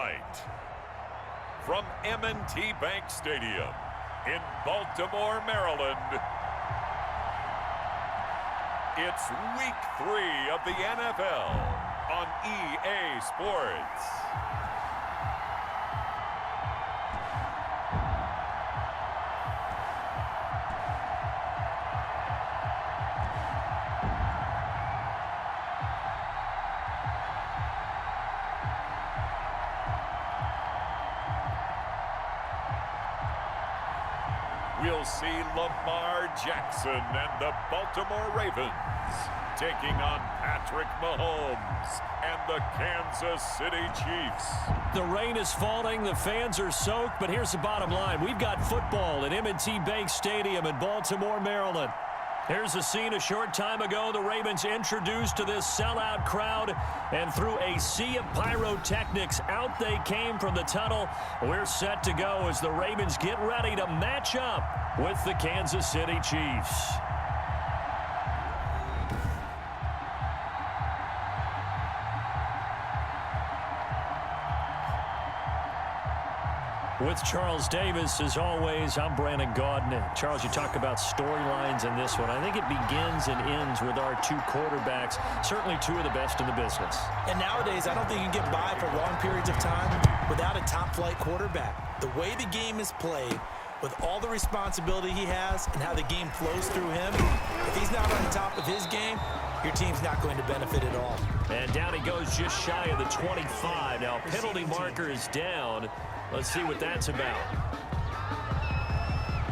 tonight, from M&T Bank Stadium in Baltimore, Maryland, it's Week 3 of the NFL on EA Sports. We'll see Lamar Jackson and the Baltimore Ravens taking on Patrick Mahomes and the Kansas City Chiefs. The rain is falling, the fans are soaked, but here's the bottom line. We've got football at M&T Bank Stadium in Baltimore, Maryland. Here's a scene a short time ago. The Ravens introduced to this sellout crowd, and through a sea of pyrotechnics, out they came from the tunnel. We're set to go as the Ravens get ready to match up with the Kansas City Chiefs. With Charles Davis, as always, I'm Brandon Gaudin. Charles, you talk about storylines in this one. I think it begins and ends with our two quarterbacks, certainly two of the best in the business. And nowadays, I don't think you can get by for long periods of time without a top-flight quarterback. The way the game is played, with all the responsibility he has and how the game flows through him, if he's not on top of his game, your team's not going to benefit at all. And down he goes just shy of the 25. Now, penalty marker is down. Let's see what that's about.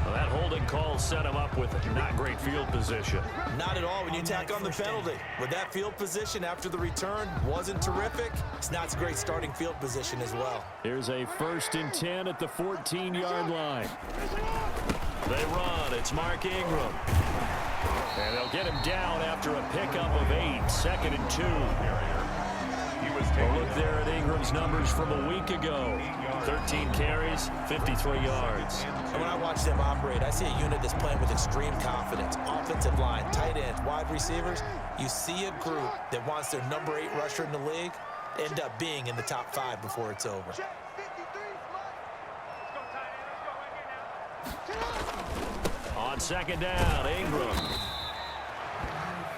Well, that holding call set him up with not great field position. Not at all when you tack on the penalty. With that field position after the return wasn't terrific, it's not a great starting field position as well. Here's a 1st and 10 at the 14-yard line. They run. It's Mark Ingram. And they'll get him down after a pickup of 8. 2nd and 2. A look there at Ingram's numbers from a week ago. 13 carries, 53 yards. And when I watch them operate, I see a unit that's playing with extreme confidence. Offensive line, tight ends, wide receivers. You see a group that wants their number 8 rusher in the league end up being in the top 5 before it's over. On 2nd down, Ingram.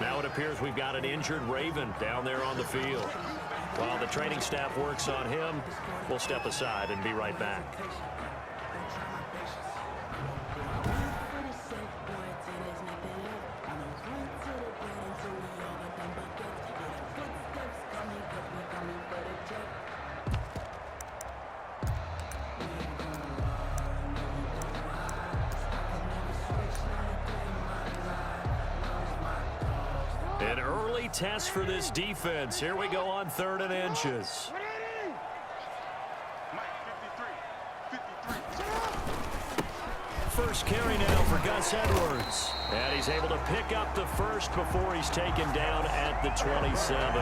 Now it appears we've got an injured Raven down there on the field. While the training staff works on him, we'll step aside and be right back. An early test for this defense. Here we go on 3rd and inches. First carry now for Gus Edwards. And he's able to pick up the first before he's taken down at the 27.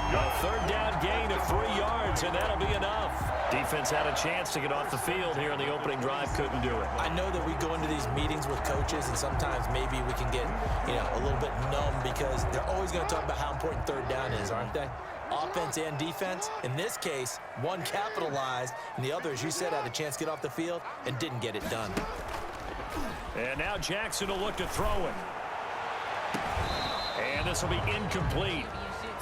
A 3rd down gain of 3 yards, and that'll be enough. Defense had a chance to get off the field here in the opening drive, couldn't do it. I know that we go into these meetings with coaches, and sometimes maybe we can get, a little bit numb because they're always going to talk about how important 3rd down is, aren't they? Offense and defense. In this case, one capitalized, and the other, as you said, had a chance to get off the field and didn't get it done. And now Jackson will look to throw it. And this will be incomplete.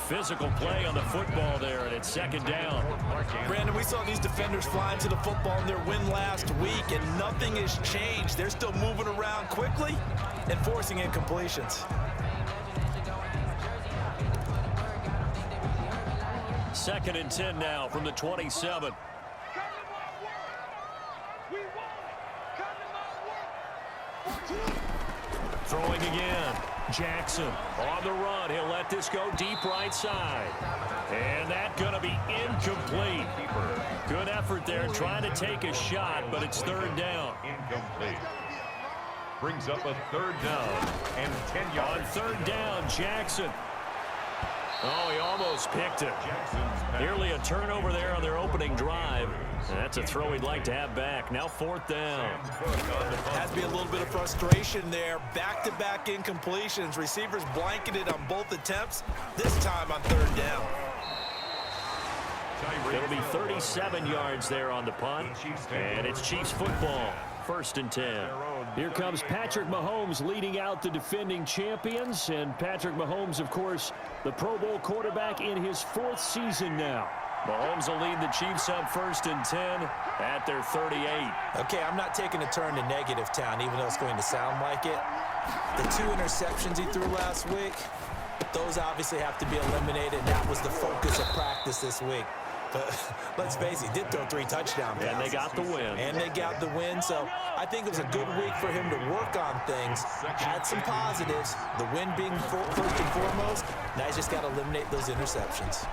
Physical play on the football there, and it's 2nd down. Brandon, we saw these defenders flying to the football in their win last week, and nothing has changed. They're still moving around quickly and forcing incompletions. 2nd and 10 now from the 27. Throwing again. Jackson on the run. He'll let this go deep right side. And that's going to be incomplete. Good effort there trying to take a shot, but it's 3rd down. Incomplete. Brings up a 3rd down and 10 yards. On 3rd down, Jackson. Oh, he almost picked it. Nearly a turnover there on their opening drive. And that's a throw he'd like to have back. Now 4th down. Has to be a little bit of frustration there. Back-to-back incompletions. Receivers blanketed on both attempts. This time on 3rd down. It'll be 37 yards there on the punt, and it's Chiefs football, 1st and 10. Here comes Patrick Mahomes leading out the defending champions, and Patrick Mahomes, of course, the Pro Bowl quarterback in his 4th season now. Mahomes will lead the Chiefs up 1st and 10 at their 38. Okay, I'm not taking a turn to negative town, even though it's going to sound like it. The 2 interceptions he threw last week, those obviously have to be eliminated, and that was the focus of practice this week. But let's face it, he did throw 3 touchdown passes. And they got the win. And they got the win, so I think it was a good week for him to work on things. Had some positives, the win being first and foremost. Now he's just got to eliminate those interceptions.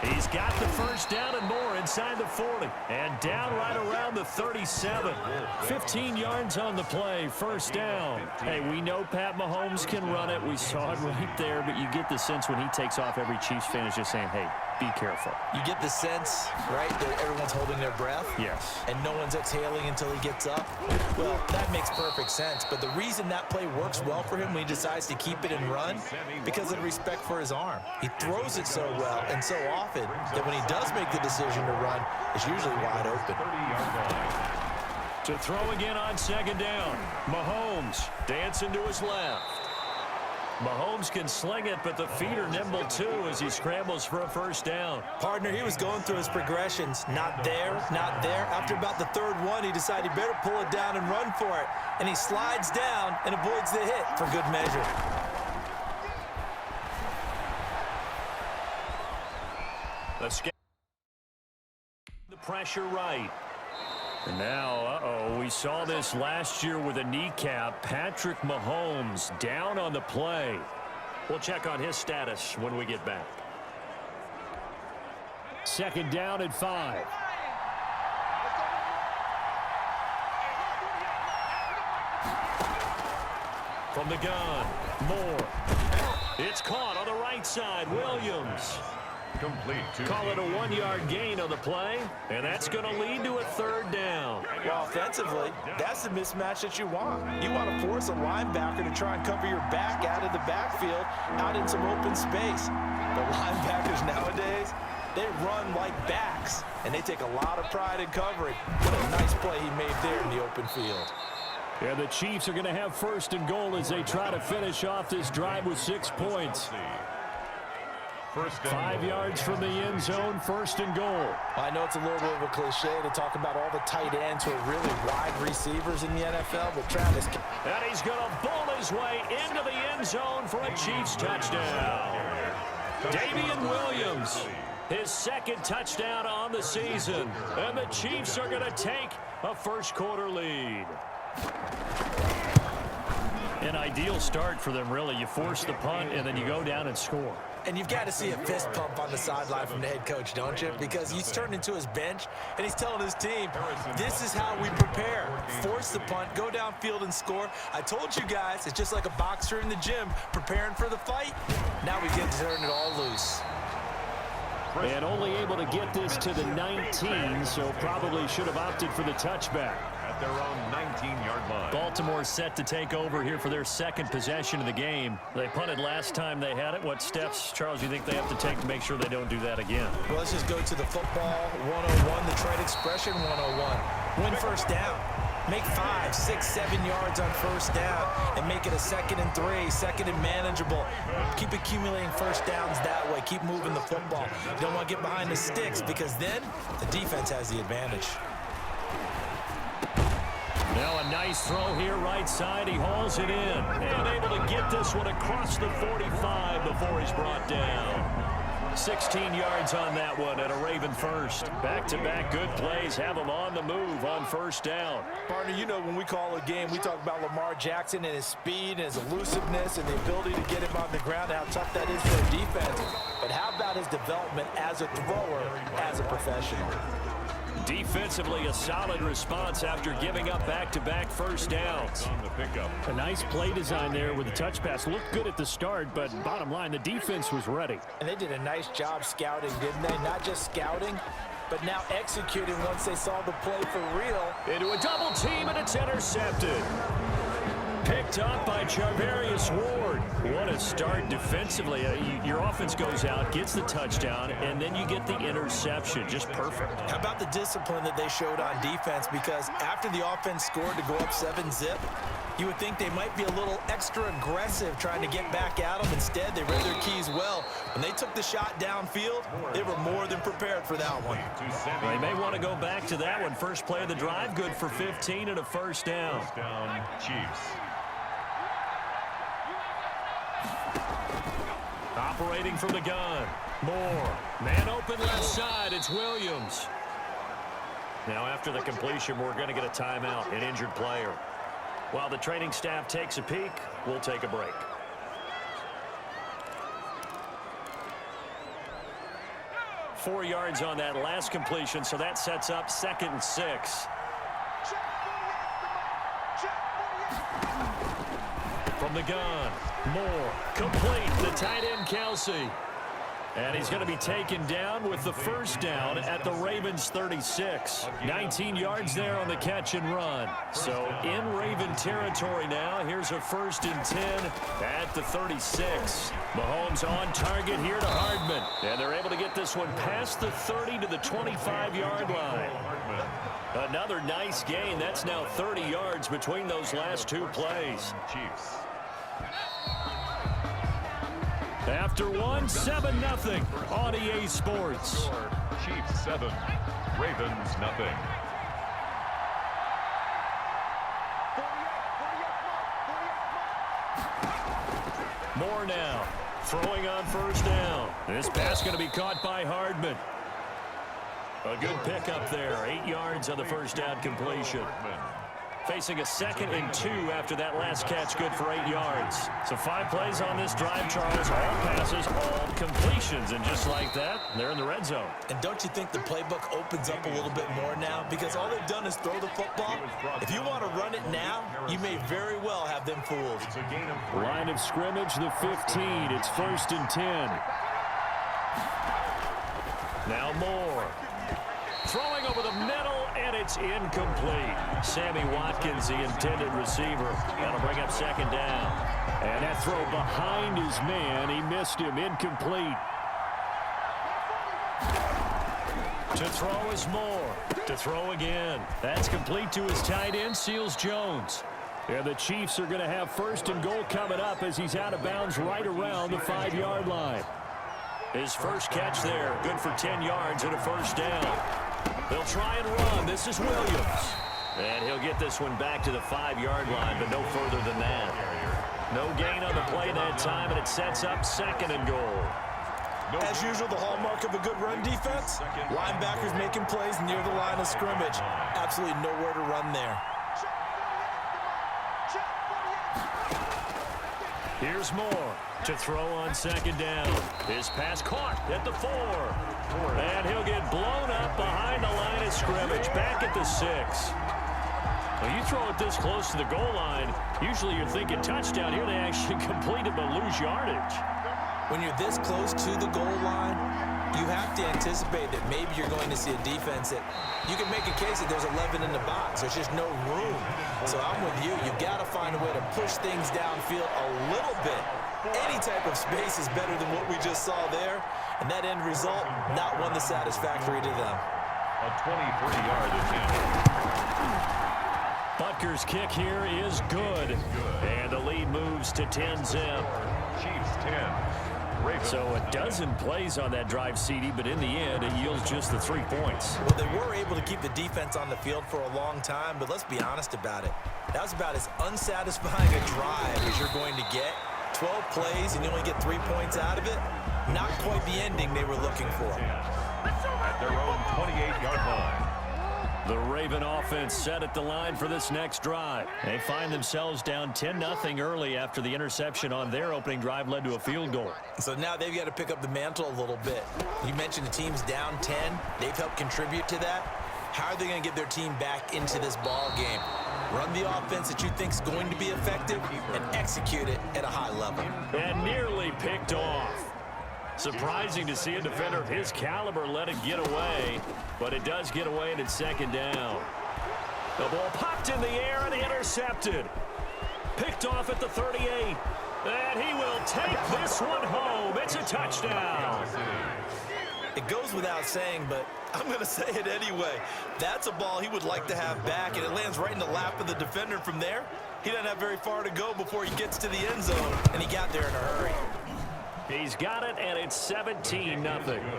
He's got the first down and more inside the 40. And down right around the 37. 15 yards on the play, 1st down. Hey, we know Pat Mahomes can run it. We saw it right there, but you get the sense when he takes off, every Chiefs fan is just saying, hey, be careful. You get the sense, right, that everyone's holding their breath? Yes. And no one's exhaling until he gets up? Well, that makes perfect sense. But the reason that play works well for him when he decides to keep it and run, because of the respect for his arm. He throws it so well and so often that when he does make the decision to run, it's usually wide open. To throw again on 2nd down. Mahomes dancing to his left. Mahomes can sling it, but the feet are nimble too as he scrambles for a 1st down. Partner, he was going through his progressions. Not there, not there. After about the 3rd one, he decided he better pull it down and run for it. And he slides down and avoids the hit for good measure. Let's get the pressure right. And now, we saw this last year with a kneecap. Patrick Mahomes down on the play. We'll check on his status when we get back. 2nd down and 5. From the gun, Moore. It's caught on the right side, Williams. Call it a 1-yard gain on the play, and that's going to lead to a 3rd down. Well, offensively, that's the mismatch that you want. You want to force a linebacker to try and cover your back out of the backfield, out in some open space. The linebackers nowadays, they run like backs, and they take a lot of pride in covering. What a nice play he made there in the open field. And the Chiefs are going to have 1st and goal as they try to finish off this drive with 6 points. 5 yards from the end zone, 1st and goal. I know it's a little bit of a cliche to talk about all the tight ends who are really wide receivers in the NFL, but Travis... And he's going to bowl his way into the end zone for a Chiefs touchdown. Damian Williams, his 2nd touchdown on the season. And the Chiefs are going to take a 1st quarter lead. An ideal start for them, really. You force the punt, and then you go down and score. And you've got to see a fist pump on the sideline from the head coach, don't you? Because he's turned into his bench, and he's telling his team, this is how we prepare. Force the punt, go downfield and score. I told you guys, it's just like a boxer in the gym preparing for the fight. Now we get to turn it all loose. And only able to get this to the 19, so probably should have opted for the touchback. Their own 19-yard line. Baltimore set to take over here for their 2nd possession of the game. They punted last time they had it. What steps, Charles, you think they have to take to make sure they don't do that again? Well, let's just go to the football 101, the trade expression 101. Win 1st down. Make 5, 6, 7 yards on 1st down and make it a 2nd and 3, 2nd and manageable. Keep accumulating 1st downs that way. Keep moving the football. You don't want to get behind the sticks because then the defense has the advantage. Now a nice throw here right side. He hauls it in. And able to get this one across the 45 before he's brought down. 16 yards on that one and a Raven 1st. Back-to-back good plays have him on the move on 1st down. Partner, you know when we call a game, we talk about Lamar Jackson and his speed and his elusiveness and the ability to get him on the ground and how tough that is for a defense. But how about his development as a thrower, as a professional? Defensively, a solid response after giving up back-to-back 1st downs. A nice play design there with the touch pass. Looked good at the start, but bottom line, the defense was ready. And they did a nice job scouting, didn't they? Not just scouting, but now executing once they saw the play for real. Into a double team, and it's intercepted. picked up by Charvarius Ward. What a start defensively. Your offense goes out, gets the touchdown, and then you get the interception. Just perfect. How about the discipline that they showed on defense? Because after the offense scored to go up 7-zip, you would think they might be a little extra aggressive trying to get back at them. Instead, they read their keys well. When they took the shot downfield, they were more than prepared for that one. They may want to go back to that one. First play of the drive, good for 15 and a first down. First down, Chiefs. Operating from the gun. Moore. Man open left side. It's Williams. Now after the completion, we're going to get a timeout, an injured player. While the training staff takes a peek, we'll take a break. Four yards on that last completion, so that sets up 2nd and 6. From the gun, Moore, complete, the tight end Kelsey. And he's going to be taken down with the first down at the Ravens 36. 19 yards there on the catch and run. So in Raven territory now. Here's a 1st and 10 at the 36. Mahomes on target here to Hardman. And they're able to get this one past the 30 to the 25-yard line. Another nice gain. That's now 30 yards between those last two plays. Chiefs. After 7-0 on EA Sports. Chiefs 7, Ravens nothing. Moore now, throwing on first down. This pass going to be caught by Hardman. A good pickup there, 8 yards on the first down completion. Facing a 2nd and 2 after that last catch, good for 8 yards. So 5 plays on this drive, Charles. All passes, all completions. And just like that, they're in the red zone. And don't you think the playbook opens up a little bit more now? Because all they've done is throw the football. If you want to run it now, you may very well have them fooled. Line of scrimmage, the 15. It's 1st and 10. Now Moore. Throwing over the middle, and it's incomplete. Sammy Watkins, the intended receiver. That'll bring up 2nd down. And that throw behind his man. He missed him. Incomplete. To throw is Moore. To throw again. That's complete to his tight end, Seals Jones. And the Chiefs are going to have 1st and goal coming up as he's out of bounds right around the 5-yard line. His first catch there, good for 10 yards and a first down. They'll try and run. This is Williams. And he'll get this one back to the 5-yard line, but no further than that. No gain on the play that time, and it sets up 2nd and goal. As usual, the hallmark of a good run defense, linebackers making plays near the line of scrimmage. Absolutely nowhere to run there. Here's Moore to throw on 2nd down. His pass caught at the 4. And he'll get blown up behind the line of scrimmage, back at the 6. Well, you throw it this close to the goal line, usually you're thinking touchdown. Here they actually complete it but lose yardage. When you're this close to the goal line, you have to anticipate that maybe you're going to see a defense that you can make a case that there's 11 in the box. There's just no room. So I'm with you. You've got to find a way to push things downfield a little bit. Any type of space is better than what we just saw there. And that end result, not one that's satisfactory to them. A 23-yard attempt. Butker's kick here is good. And the lead moves to 10-zip. Chiefs 10. Ravens. So a dozen plays on that drive, CD, but in the end, it yields just the 3 points. Well, they were able to keep the defense on the field for a long time, but let's be honest about it. That was about as unsatisfying a drive as you're going to get. 12 plays and you only get 3 points out of it. Not quite the ending they were looking for. At their own 28-yard line. The Raven offense set at the line for this next drive. They find themselves down 10-0 early after the interception on their opening drive led to a field goal. So now they've got to pick up the mantle a little bit. You mentioned the team's down 10. They've helped contribute to that. How are they going to get their team back into this ball game? Run the offense that you think is going to be effective and execute it at a high level. And nearly picked off. Surprising to see a defender of his caliber let it get away, but it does get away and it's 2nd down. The ball popped in the air and intercepted. Picked off at the 38. And he will take this one home. It's a touchdown. It goes without saying, but I'm going to say it anyway. That's a ball he would like to have back, and it lands right in the lap of the defender. From there, he doesn't have very far to go before he gets to the end zone, and he got there in a hurry. He's got it, and it's 17-0.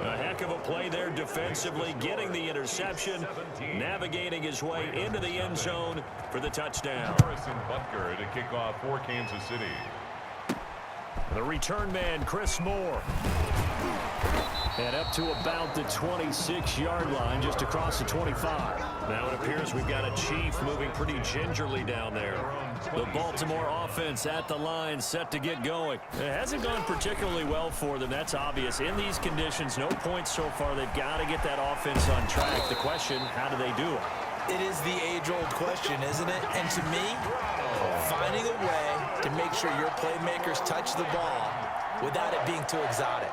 A heck of a play there defensively, getting the interception, navigating his way into the end zone for the touchdown. Harrison Butker to kick off for Kansas City. The return man, Chris Moore. And up to about the 26-yard line, just across the 25. Now it appears we've got a Chief moving pretty gingerly down there. The Baltimore offense at the line, set to get going. It hasn't gone particularly well for them, that's obvious. In these conditions, no points so far. They've got to get that offense on track. The question, how do they do it? It is the age-old question, isn't it? And to me, finding a way to make sure your playmakers touch the ball without it being too exotic.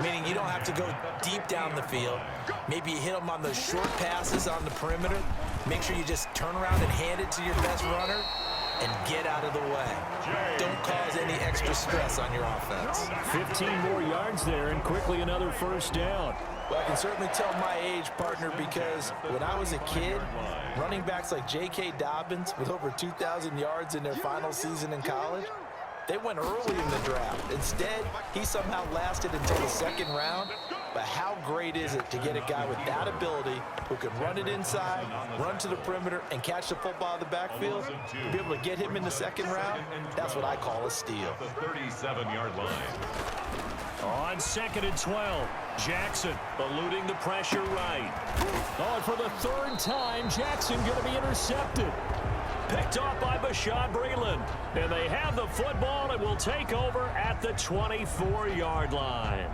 Meaning you don't have to go deep down the field. Maybe you hit them on those short passes on the perimeter. Make sure you just turn around and hand it to your best runner and get out of the way. Don't cause any extra stress on your offense. 15 more yards there and quickly another first down. Well, I can certainly tell my age, partner, because when I was a kid, running backs like J.K. Dobbins with over 2,000 yards in their final season in college, they went early in the draft. Instead, he somehow lasted until the second round. But how great is it to get a guy with that ability who can run it inside, run to the perimeter, and catch the football in the backfield? To be able to get him in the second round, that's what I call a steal. The 37-yard line. On 2nd and 12, Jackson eluding the pressure right. Oh, and for the third time, Jackson going to be intercepted. Picked off by Bashaud Breeland. And they have the football and will take over at the 24-yard line.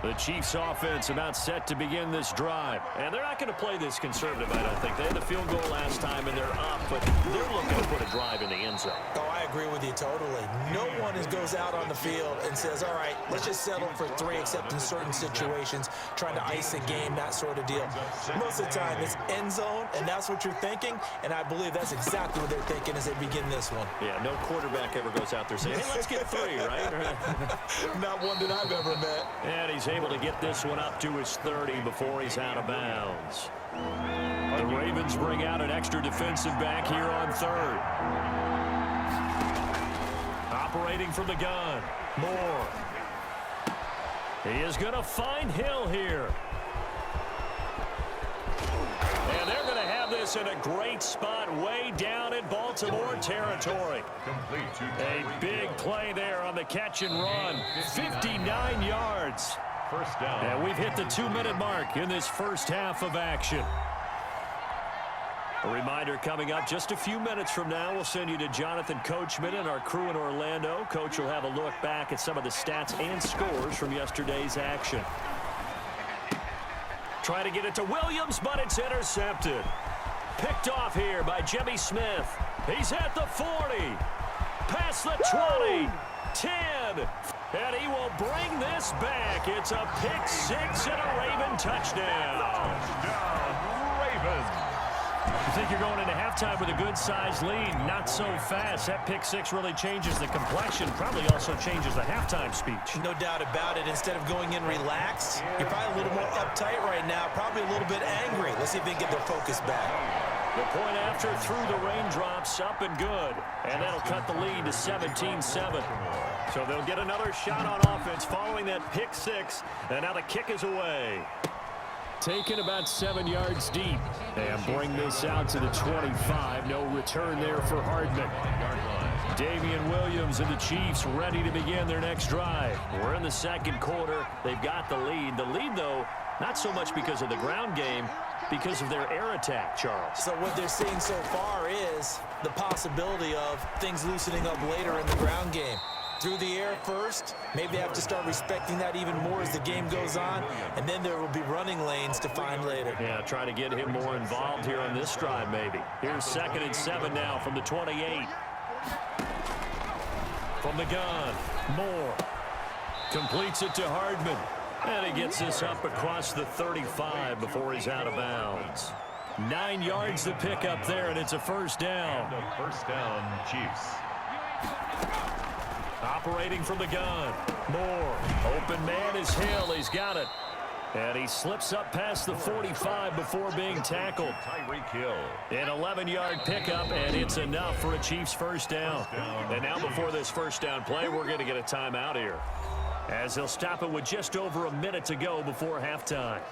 The Chiefs offense about set to begin this drive. And they're not going to play this conservative, I don't think. They had the field goal last time and they're up, but they're looking to put a drive in the end zone. Oh, I agree with you totally. No one goes out on the field and says, all right, let's just settle for 3, except in certain situations, trying to ice a game, that sort of deal. Most of the time, it's end zone, and that's what you're thinking, and I believe that's exactly what they're thinking as they begin this one. Yeah, no quarterback ever goes out there saying, hey, let's get 3, right? Not one that I've ever met. And he's able to get this one up to his 30 before he's out of bounds. The Ravens bring out an extra defensive back here on 3rd. Operating from the gun, Moore. He is going to find Hill here. And they're going to have this in a great spot way down in Baltimore territory. A big play there on the catch and run. 59 yards. First down. And we've hit the 2-minute mark in this first half of action. A reminder coming up just a few minutes from now. We'll send you to Jonathan Coachman and our crew in Orlando. Coach will have a look back at some of the stats and scores from yesterday's action. Try to get it to Williams, but it's intercepted. Picked off here by Jimmy Smith. He's at the 40. Past the 20. 10. And he will bring this back. It's a pick 6 and a Raven touchdown. Touchdown, Ravens. You think you're going into halftime with a good-sized lead. Not so fast. That pick 6 really changes the complexion. Probably also changes the halftime speech. No doubt about it. Instead of going in relaxed, you're probably a little more uptight right now. Probably a little bit angry. Let's see if they can get their focus back. The point after through the raindrops, up and good. And that'll cut the lead to 17-7. So they'll get another shot on offense following that pick 6. And now the kick is away. Taken about 7 yards deep. And bring this out to the 25. No return there for Hardman. Damian Williams and the Chiefs ready to begin their next drive. We're in the second quarter. They've got the lead. The lead, though, not so much because of the ground game, because of their air attack, Charles. So what they're seeing so far is the possibility of things loosening up later in the ground game. Through the air first, maybe they have to start respecting that even more as the game goes on, and then there will be running lanes to find later. Yeah, try to get him more involved here on this drive maybe. Here's 2nd and 7 now from the 28. From the gun, Moore completes it to Hardman. And he gets this up across the 35 before he's out of bounds. 9 yards to pick up there, and it's a first down. First down, Chiefs. Operating from the gun. Moore. Open man is Hill. He's got it. And he slips up past the 45 before being tackled. Tyreek Hill. An 11-yard pickup, and it's enough for a Chiefs first down. And now before this first down play, we're going to get a timeout here, as they'll stop it with just over a minute to go before halftime.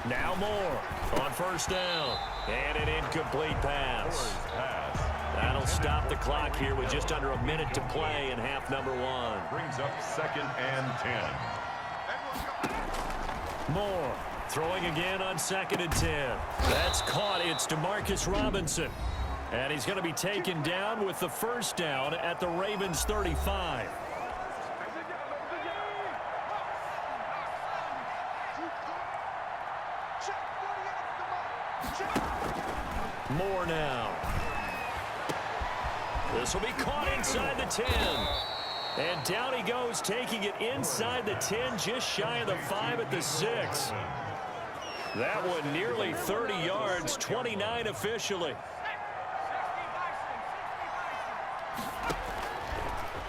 Now Moore on first down. And an incomplete pass. That'll stop the clock here with just under a minute to play in half number one. Brings up 2nd and 10. Moore throwing again on 2nd and 10. That's caught. It's DeMarcus Robinson. And he's going to be taken down with the first down at the Ravens 35. Moore now. This will be caught inside the 10. And down he goes, taking it inside the 10, just shy of the 5 at the 6. That one nearly 30 yards, 29 officially.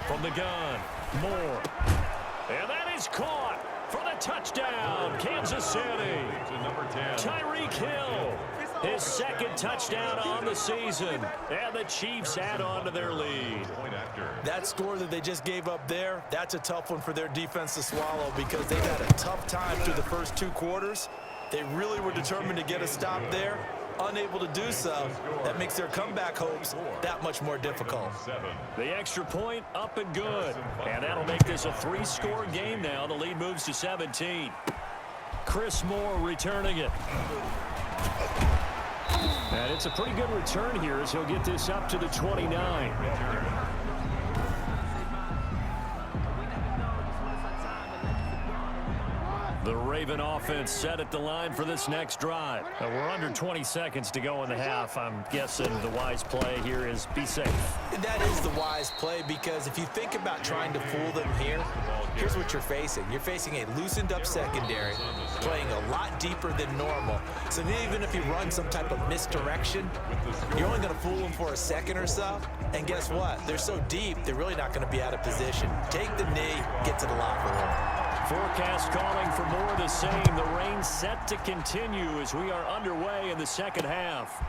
From the gun, Moore. And that is caught for the touchdown, Kansas City. Tyreek Hill. His 2nd touchdown on the season. And the Chiefs add on to their lead. That score that they just gave up there, that's a tough one for their defense to swallow because they've had a tough time through the first 2 quarters. They really were determined to get a stop there. Unable to do so, that makes their comeback hopes that much more difficult. The extra point up and good. And that'll make this a 3-score game now. The lead moves to 17. Chris Moore returning it. And it's a pretty good return here as he'll get this up to the 29. The Raven offense set at the line for this next drive. We're under 20 seconds to go in the half. I'm guessing the wise play here is be safe. That is the wise play because if you think about trying to fool them here, here's what you're facing. You're facing a loosened up secondary, playing a lot deeper than normal. So even if you run some type of misdirection, you're only going to fool them for a second or so. And guess what? They're so deep, they're really not going to be out of position. Take the knee, get to the locker room. Forecast calling for more of the same. The rain set to continue as we are underway in the second half.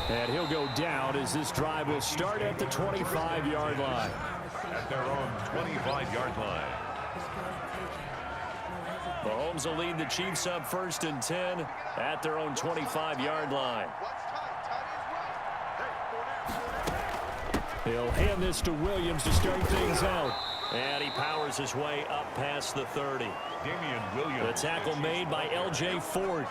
And he'll go down as this drive will start at the 25-yard line. At their own 25-yard line. Mahomes will lead the Chiefs up 1st and 10 at their own 25-yard line. He'll hand this to Williams to start things out. And he powers his way up past the 30. Damian Williams. The tackle made by L.J. Ford.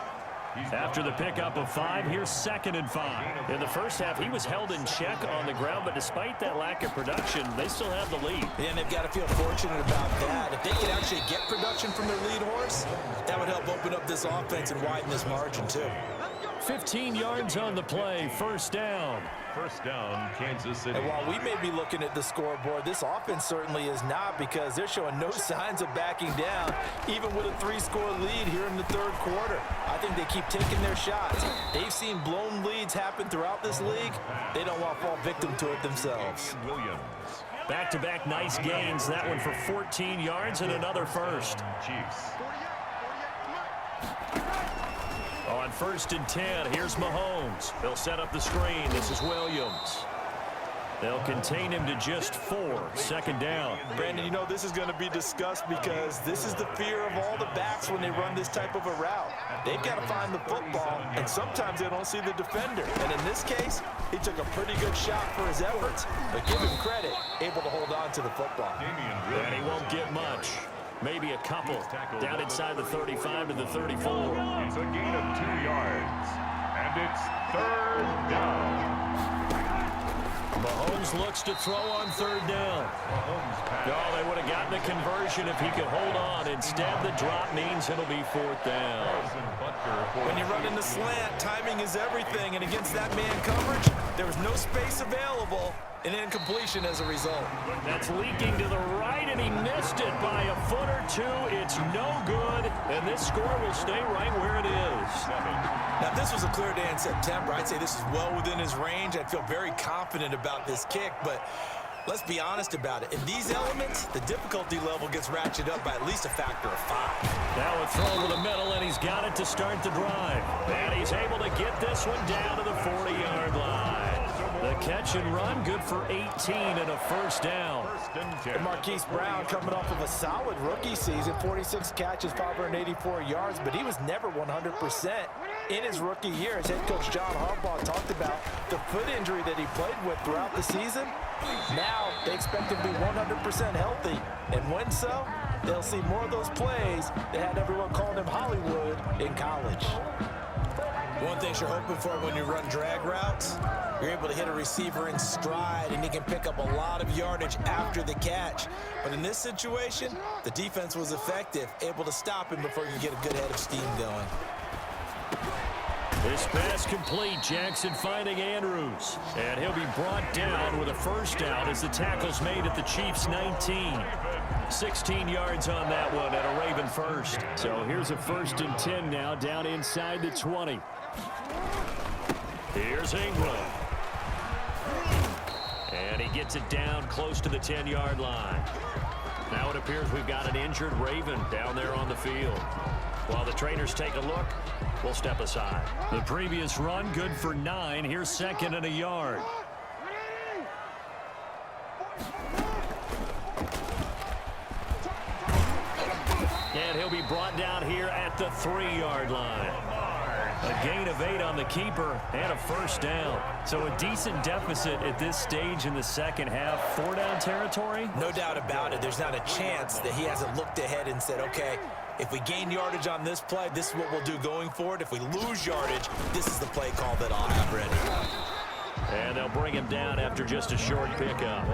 After the pickup of 5, here's 2nd and 5. In the first half, he was held in check on the ground, but despite that lack of production, they still have the lead. And they've got to feel fortunate about that. If they can actually get production from their lead horse, that would help open up this offense and widen this margin, too. 15 yards on the play, first down. First down, Kansas City. And while we may be looking at the scoreboard, this offense certainly is not because they're showing no signs of backing down, even with a 3-score lead here in the 3rd quarter. I think they keep taking their shots. They've seen blown leads happen throughout this league. They don't want to fall victim to it themselves. Williams. Back-to-back nice gains. That one for 14 yards and another first. Chiefs. On 1st and 10, here's Mahomes. They'll set up the screen. This is Williams. They'll contain him to just 4. Second down. Brandon, you know this is going to be discussed because this is the fear of all the backs when they run this type of a route. They've got to find the football, and sometimes they don't see the defender. And in this case, he took a pretty good shot for his efforts, but give him credit, able to hold on to the football. And he won't get much. Maybe a couple down inside the 35 to the 34. It's a gain of 2 yards, and it's 3rd down. Mahomes looks to throw on 3rd down. Oh, they would have gotten the conversion if he could hold on. Instead, the drop means it'll be 4th down. When you run in the slant, timing is everything, and against that man coverage, There was no space available, and incompletion as a result. That's leaking to the right, and he missed it by a foot or two. It's no good, and this score will stay right where it is. Now, if this was a clear day in September, I'd say this is well within his range. I'd feel very confident about this kick, but let's be honest about it. In these elements, the difficulty level gets ratcheted up by at least a factor of 5. Now a throw over the middle, and he's got it to start the drive. And he's able to get this one down to the 40-yard line. The catch and run, good for 18 and a first down. And Marquise Brown coming off of a solid rookie season, 46 catches, 584 yards, but he was never 100% in his rookie year. As head coach John Harbaugh talked about the foot injury that he played with throughout the season. Now they expect him to be 100% healthy, and when so, they'll see more of those plays that had everyone calling him Hollywood in college. One thing you're hoping for when you run drag routes, you're able to hit a receiver in stride, and he can pick up a lot of yardage after the catch. But in this situation, the defense was effective, able to stop him before you get a good head of steam going. This pass complete. Jackson finding Andrews. And he'll be brought down with a first down as the tackle's made at the Chiefs' 19. 16 yards on that one at a Raven first. So here's a 1st and 10 now down inside the 20. Here's Ingram. And he gets it down close to the 10-yard line. Now it appears we've got an injured Raven down there on the field. While the trainers take a look, we'll step aside. The previous run, good for 9. Here's 2nd and a yard. And he'll be brought down here at the 3-yard line. A gain of 8 on the keeper and a first down. So a decent deficit at this stage in the second half. 4-down territory? No doubt about it. There's not a chance that he hasn't looked ahead and said, okay, if we gain yardage on this play, this is what we'll do going forward. If we lose yardage, this is the play call that I'll have ready. And they'll bring him down after just a short pickup.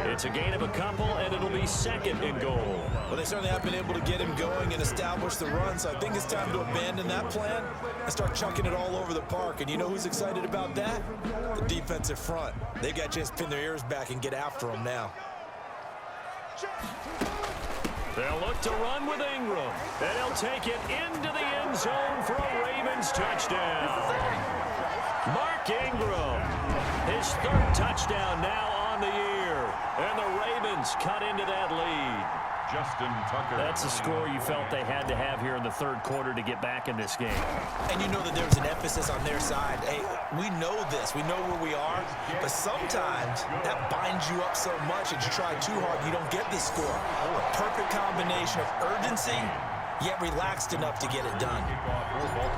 It's a gain of a couple, and it'll be 2nd and goal. Well, they certainly have been able to get him going and establish the run, so I think it's time to abandon that plan and start chucking it all over the park. And you know who's excited about that? The defensive front. They got a chance to pin their ears back and get after him now. They'll look to run with Ingram. And he'll take it into the end zone for a Ravens touchdown. Mark Ingram, his 3rd touchdown now on the year. And the Ravens cut into that lead. Justin Tucker. That's a score you felt they had to have here in the 3rd quarter to get back in this game. And you know that there was an emphasis on their side. Hey, we know this. We know where we are. But sometimes that binds you up so much that you try too hard, you don't get the score. A perfect combination of urgency, yet relaxed enough to get it done.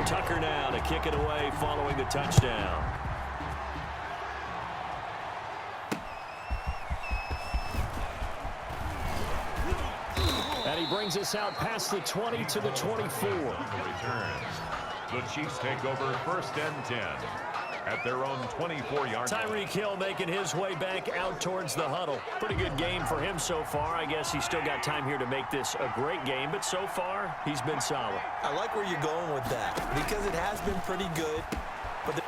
Tucker now to kick it away following the touchdown. And he brings us out past the 20 to the 24. The Chiefs take over 1st and 10 at their own 24-yard line. Tyreek Hill making his way back out towards the huddle. Pretty good game for him so far. I guess he's still got time here to make this a great game, but so far, he's been solid. I like where you're going with that because it has been pretty good. But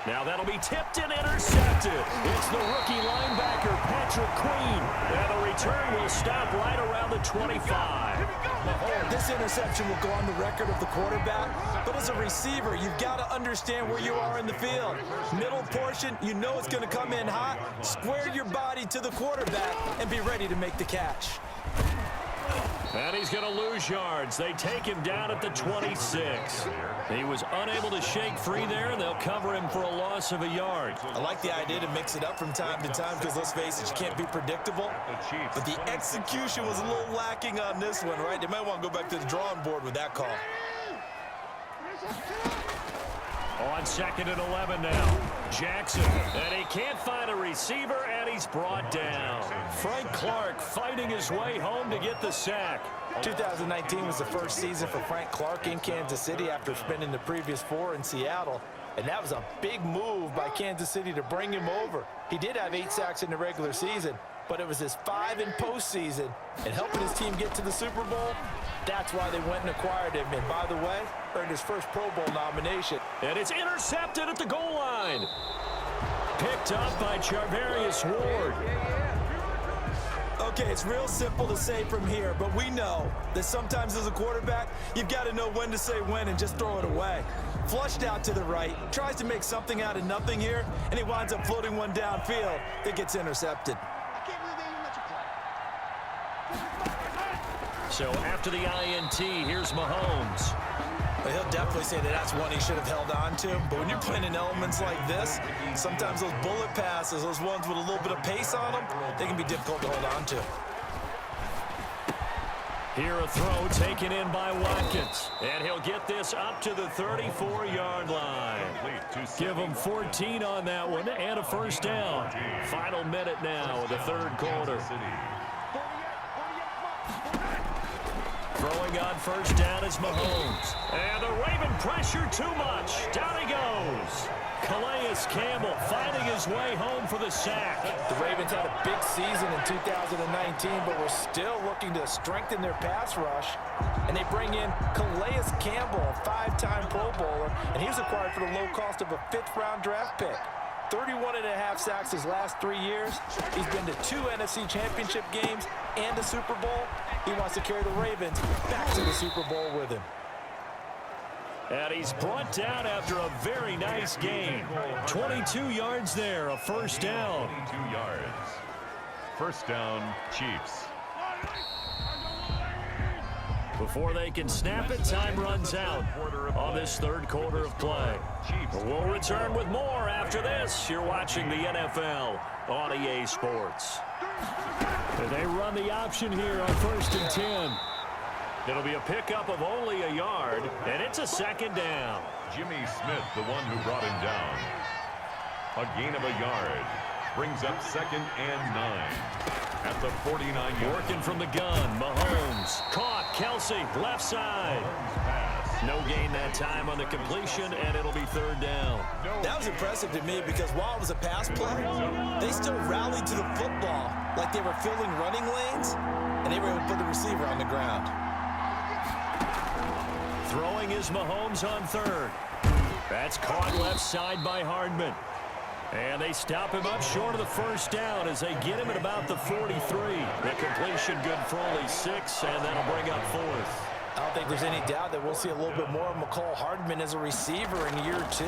now that'll be tipped and intercepted. It's the rookie linebacker, Patrick Queen. And the return will stop right around the 25. This interception will go on the record of the quarterback, but as a receiver, you've got to understand where you are in the field. Middle portion, you know it's going to come in hot. Square your body to the quarterback and be ready to make the catch. And he's going to lose yards. They take him down at the 26. He was unable to shake free there, and they'll cover him for a loss of a yard. I like the idea to mix it up from time to time because, let's face it, you can't be predictable. But the execution was a little lacking on this one, right? They might want to go back to the drawing board with that call. On 2nd and 11 now. Jackson, and he can't find a receiver, and he's brought down. Frank Clark fighting his way home to get the sack. 2019 was the first season for Frank Clark in Kansas City after spending the previous 4 in Seattle. And that was a big move by Kansas City to bring him over. He did have 8 sacks in the regular season, but it was his 5 in postseason. And helping his team get to the Super Bowl, that's why they went and acquired him. And by the way, earned his first Pro Bowl nomination. And it's intercepted at the goal line. Picked up by Charvarius Ward. Okay, it's real simple to say from here, but we know that sometimes as a quarterback, you've got to know when to say when and just throw it away. Flushed out to the right, tries to make something out of nothing here, and he winds up floating one downfield that gets intercepted. So after the INT, here's Mahomes. Well, he'll definitely say that that's one he should have held on to, but when you're playing in elements like this, sometimes those bullet passes, those ones with a little bit of pace on them, they can be difficult to hold on to. Here a throw taken in by Watkins, and he'll get this up to the 34-yard line. Give him 14 on that one and a first down. Final minute now of the third quarter. Throwing on first down is Mahomes. And the Raven pressure too much. Down he goes. Calais Campbell finding his way home for the sack. The Ravens had a big season in 2019, but we're still looking to strengthen their pass rush. And they bring in Calais Campbell, a 5-time Pro Bowler, and he was acquired for the low cost of a 5th-round draft pick. 31.5 sacks his last 3 years. He's been to 2 NFC Championship games and a Super Bowl. He wants to carry the Ravens back to the Super Bowl with him. And he's brought down after a very nice game. 22 yards there, a first down. 22 yards. First down, Chiefs. Before they can snap it, time runs out on this third quarter of play. We'll return with more after this. You're watching the NFL on EA Sports. And they run the option here on 1st and 10. It'll be a pickup of only a yard, and it's a second down. Jimmy Smith, the one who brought him down. A gain of a yard. Brings up 2nd and 9. At the 49-yard. Working from the gun, Mahomes. Caught, Kelsey, left side. No gain that time on the completion, and it'll be 3rd down. That was impressive to me because while it was a pass play, they still rallied to the football like they were filling running lanes, and they were able to put the receiver on the ground. Throwing is Mahomes on 3rd. That's caught left side by Hardman. And they stop him up short of the first down as they get him at about the 43. The completion good for only 6, and that'll bring up 4th. I don't think there's any doubt that we'll see a little bit more of McCall Hardman as a receiver in year 2.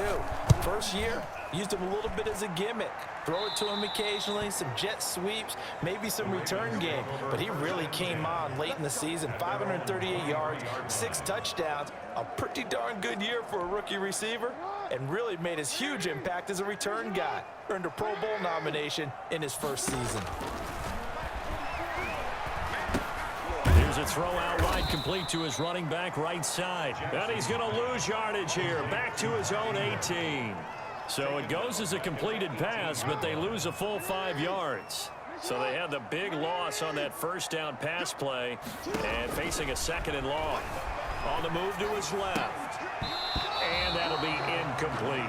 First year, used him a little bit as a gimmick. Throw it to him occasionally, some jet sweeps, maybe some return game. But he really came on late in the season. 538 yards, 6 touchdowns. A pretty darn good year for a rookie receiver, and really made his huge impact as a return guy. Earned a Pro Bowl nomination in his first season. Here's a throw out wide, complete to his running back right side. And he's going to lose yardage here, back to his own 18. So it goes as a completed pass, but they lose a full 5 yards. So they had the big loss on that first down pass play and facing a 2nd and long. On the move to his left. And that'll be incomplete.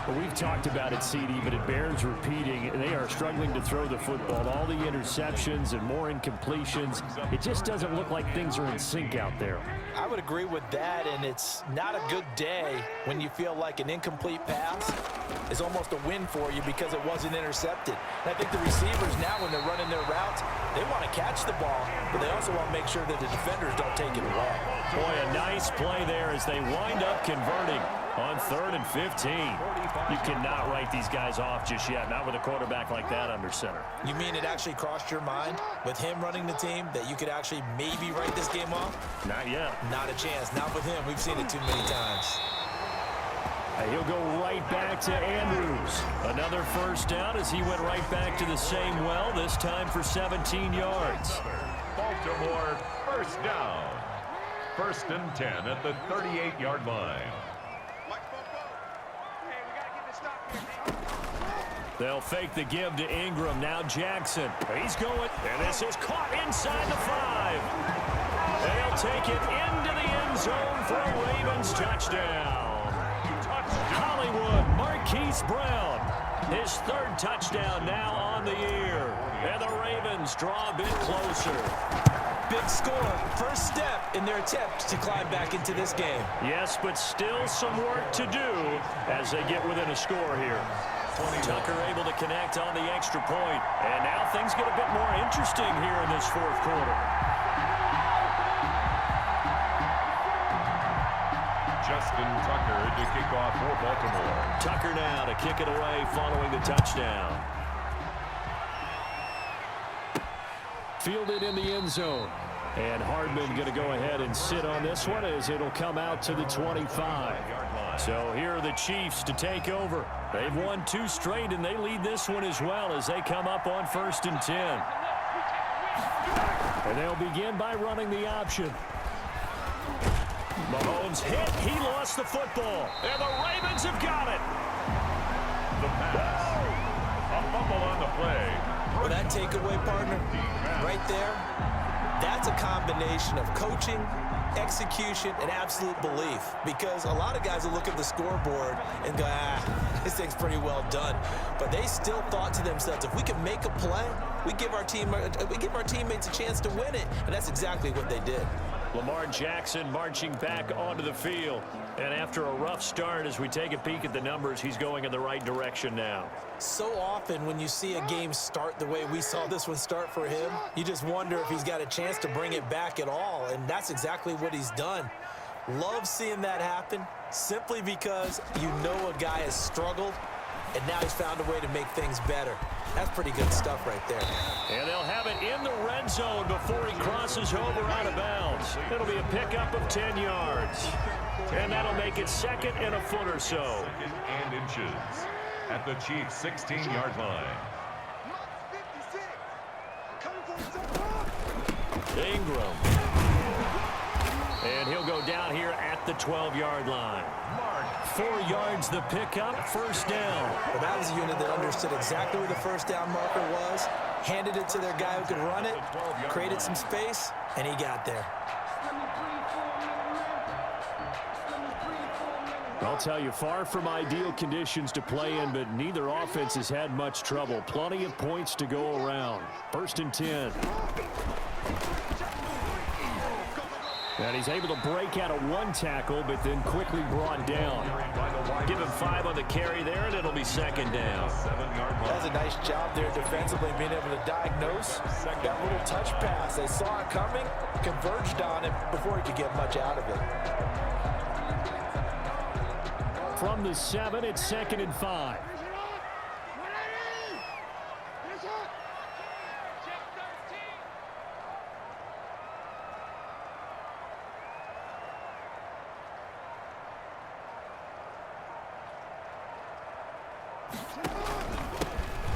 Well, we've talked about it, CD, but it bears repeating. They are struggling to throw the football. All the interceptions and more incompletions. It just doesn't look like things are in sync out there. I would agree with that, and it's not a good day when you feel like an incomplete pass is almost a win for you because it wasn't intercepted. And I think the receivers now, when they're running their routes, they want to catch the ball, but they also want to make sure that the defenders don't take it away. Boy, a nice play there as they wind up converting on 3rd and 15. You cannot write these guys off just yet, not with a quarterback like that under center. You mean it actually crossed your mind with him running the team that you could actually maybe write this game off? Not yet. Not a chance. Not with him. We've seen it too many times. He'll go right back to Andrews. Another first down as he went right back to the same well, this time for 17 yards. Baltimore, first down. 1st and 10 at the 38-yard line. They'll fake the give to Ingram. Now Jackson. He's going. And this is caught inside the 5. They'll take it into the end zone for a Ravens touchdown. Hollywood, Marquise Brown. His 3rd touchdown now on the year. And the Ravens draw a bit closer. Big score. First step in their attempt to climb back into this game. Yes, but still some work to do as they get within a score here. Tucker able to connect on the extra point. And now things get a bit more interesting here in this fourth quarter. Justin Tucker to kick off for Baltimore. Tucker now to kick it away following the touchdown. Fielded in the end zone. And Hardman going to go ahead and sit on this one as it'll come out to the 25. So here are the Chiefs to take over. They've won 2 straight, and they lead this one as well as they come up on 1st and 10. And they'll begin by running the option. Mahomes hit. He lost the football. And the Ravens have got it. The pass. A fumble on the play. Well, that takeaway, partner, right there, that's a combination of coaching, execution, and absolute belief. Because a lot of guys will look at the scoreboard and go, this thing's pretty well done. But they still thought to themselves, if we can make a play, we give our teammates a chance to win it. And that's exactly what they did. Lamar Jackson marching back onto the field. And after a rough start, as we take a peek at the numbers, he's going in the right direction now. So often when you see a game start the way we saw this one start for him, you just wonder if he's got a chance to bring it back at all, and that's exactly what he's done. Love seeing that happen simply because you know a guy has struggled, and now he's found a way to make things better. That's pretty good stuff right there. And they'll have it in the red zone before he crosses over out of bounds. It'll be a pickup of 10 yards. And that'll make it 2nd and a foot or so. 2nd and inches at the Chiefs' 16-yard line. Ingram. And he'll go down here at the 12-yard line. 4 yards the pickup, 1st down. Well, that was a unit that understood exactly where the 1st down marker was, handed it to their guy who could run it, created some space, and he got there. I'll tell you, far from ideal conditions to play in, but neither offense has had much trouble. Plenty of points to go around. 1st and 10. And he's able to break out of 1 tackle, but then quickly brought down. Give him 5 on the carry there, and it'll be 2nd down. That's a nice job there defensively, being able to diagnose that little touch pass. They saw it coming, converged on it before he could get much out of it. From the 7, it's 2nd and 5.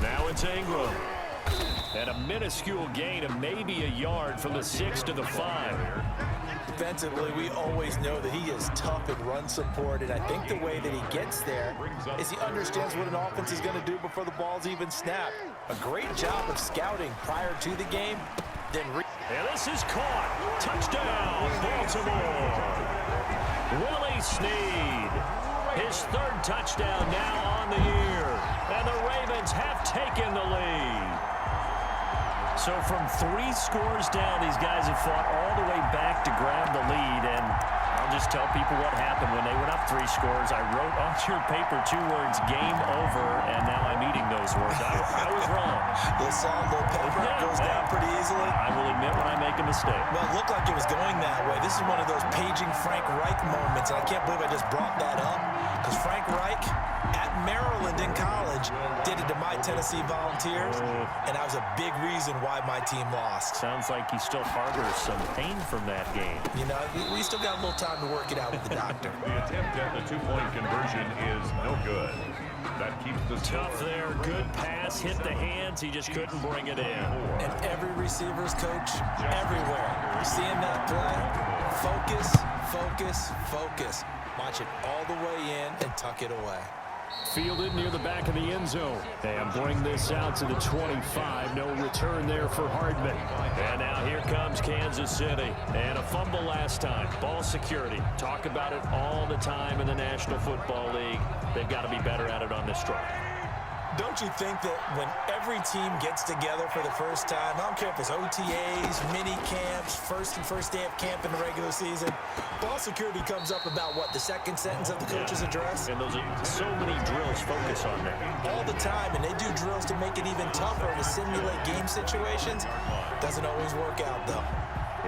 Now it's Ingram. And a minuscule gain of maybe a yard from the 6 to the 5. Defensively, we always know that he is tough in run support, and I think the way that he gets there is he understands what an offense is going to do before the ball's even snapped. A great job of scouting prior to the game. And this is caught. Touchdown, Baltimore. Willie Snead. His 3rd touchdown now on the year. And the Ravens have taken the lead. So from 3 scores down, these guys have fought all the way back to grab the lead. And I'll just tell people what happened when they went up 3 scores. I wrote on your paper 2 words, game over, and now I'm eating those words. I was wrong. Little salt, little pepper, goes down pretty easily. I will admit when I make a mistake. Well, it looked like it was going that way. This is one of those paging Frank Reich moments, and I can't believe I just brought that up. Because Frank Reich, at Maryland in college, did it to my Tennessee Volunteers, and that was a big reason why my team lost. Sounds like he still harbors some pain from that game. You know, we still got a little time to work it out with the doctor. The attempt at the 2-point conversion is no good. That keeps the Tough there, good pass, hit the hands, he just couldn't bring it in. And every receiver's coach, everywhere, seeing that play, focus, focus, focus. Watch it all the way in and tuck it away. Fielded near the back of the end zone. And bring this out to the 25. No return there for Hardman. And now here comes Kansas City. And a fumble last time. Ball security. Talk about it all the time in the National Football League. They've got to be better at it on this drive. don't you think that when every team gets together for the first time, I don't care if it's OTAs, mini camps, first day of camp in the regular season, ball security comes up about what, the second sentence of the coach's address? And those are so many drills focus on that. All the time, and they do drills to make it even tougher to simulate game situations. Doesn't always work out, though.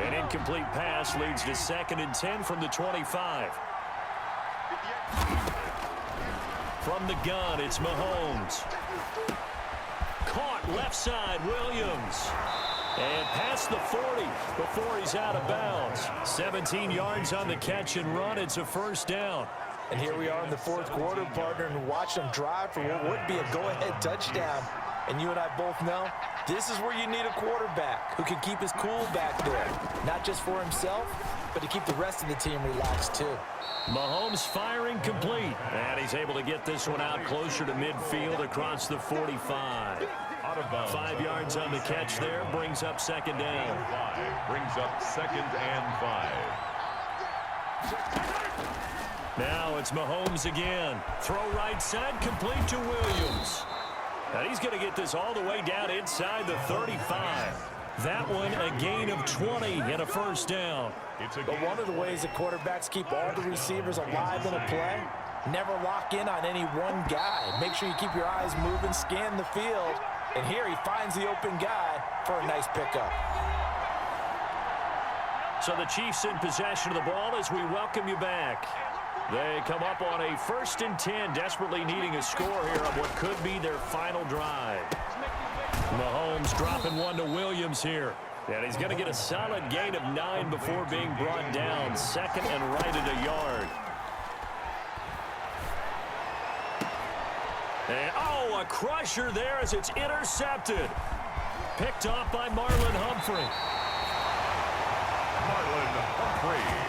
An incomplete pass leads to 2nd and 10 from the 25. From the gun, it's Mahomes. Caught left side, Williams. And past the 40 before he's out of bounds. 17 yards on the catch and run. It's a first down. And here we are in the fourth quarter, partner, and watch them drive for what would be a go-ahead touchdown. And you and I both know this is where you need a quarterback who can keep his cool back there. Not just for himself, but to keep the rest of the team relaxed too. Mahomes firing complete. And he's able to get this one out closer to midfield across the 45. 5 yards on the catch there. Brings up 2nd down. Brings up 2nd and 5. Now it's Mahomes again. Throw right side, complete to Williams. And he's going to get this all the way down inside the 35. That one a gain of 20 and a first down. But one of the ways that quarterbacks keep all the receivers alive in a play, never lock in on any one guy. Make sure you keep your eyes moving, scan the field. And here he finds the open guy for a nice pickup. So the Chiefs in possession of the ball as we welcome you back. They come up on a 1st and 10, desperately needing a score here on what could be their final drive. Mahomes dropping one to Williams here. And he's going to get a solid gain of 9 before being brought down. 2nd and right at a yard. And, oh, a crusher there as it's intercepted. Picked off by Marlon Humphrey. Marlon Humphrey.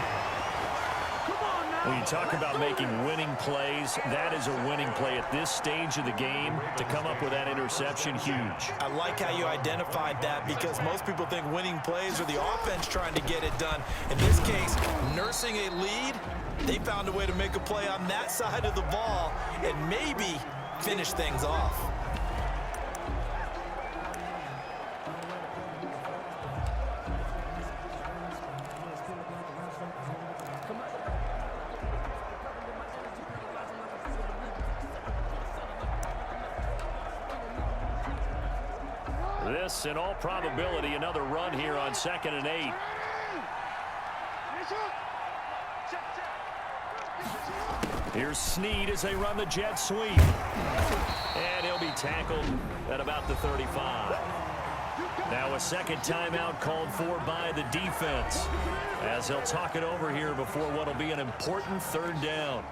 When you talk about making winning plays, that is a winning play at this stage of the game. To come up with that interception, huge. I like how you identified that because most people think winning plays are the offense trying to get it done. In this case, nursing a lead, they found a way to make a play on that side of the ball and maybe finish things off. This, in all probability, another run here on 2nd and 8. Here's Snead as they run the jet sweep. And he'll be tackled at about the 35. Now a 2nd timeout called for by the defense as they'll talk it over here before what will be an important 3rd down.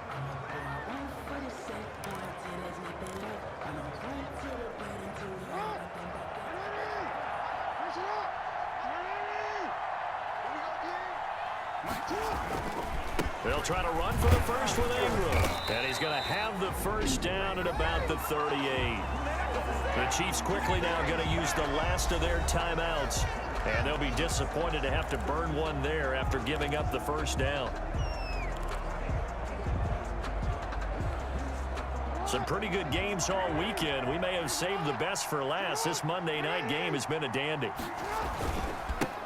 They'll try to run for the first with Ingram. And he's going to have the first down at about the 38. The Chiefs quickly now going to use the last of their timeouts. And they'll be disappointed to have to burn one there after giving up the first down. Some pretty good games all weekend. We may have saved the best for last. This Monday night game has been a dandy.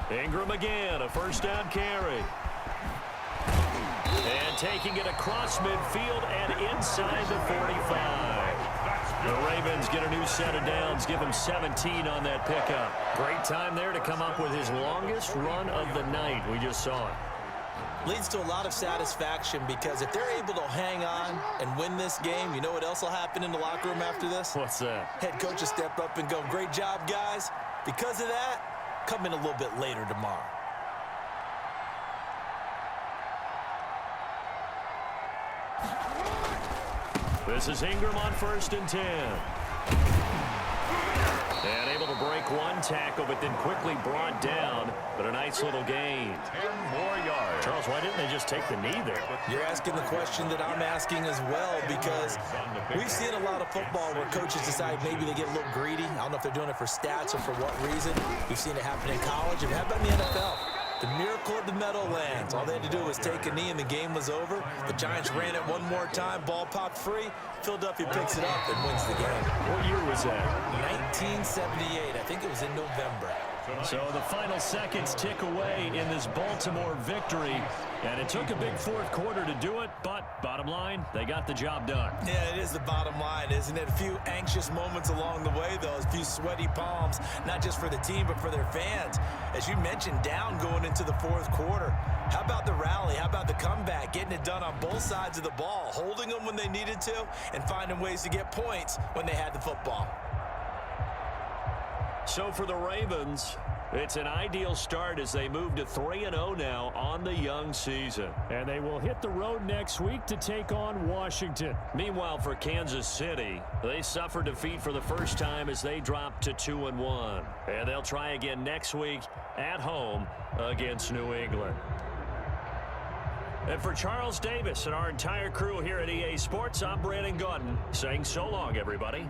Ingram again, a first down carry. And taking it across midfield and inside the 45. The Ravens get a new set of downs, give him 17 on that pickup. Great time there to come up with his longest run of the night. We just saw it. Leads to a lot of satisfaction because if they're able to hang on and win this game, you know what else will happen in the locker room after this? What's that? Head coach will step up and go, great job, guys. Because of that, come in a little bit later tomorrow. This is Ingram on 1st and 10. And able to break one tackle, but then quickly brought down. But a nice little gain. 10 more yards. Charles, why didn't they just take the knee there? You're asking the question that I'm asking as well because we've seen a lot of football where coaches decide maybe they get a little greedy. I don't know if they're doing it for stats or for what reason. We've seen it happen in college. And how about in the NFL? The miracle of the Meadowlands. All they had to do was take a knee and the game was over. The Giants ran it one more time. Ball popped free. Philadelphia picks it up and wins the game. What year was that? 1978. I think it was in November. So the final seconds tick away in this Baltimore victory. And it took a big fourth quarter to do it, but bottom line, they got the job done. Yeah, it is the bottom line, isn't it? A few anxious moments along the way, though. A few sweaty palms, not just for the team, but for their fans. As you mentioned, down going into the fourth quarter. How about the rally? How about the comeback? Getting it done on both sides of the ball, holding them when they needed to, and finding ways to get points when they had the football. So for the Ravens, it's an ideal start as they move to 3-0 now on the young season. And they will hit the road next week to take on Washington. Meanwhile, for Kansas City, they suffered defeat for the first time as they dropped to 2-1. And they'll try again next week at home against New England. And for Charles Davis and our entire crew here at EA Sports, I'm Brandon Gaudin saying so long, everybody.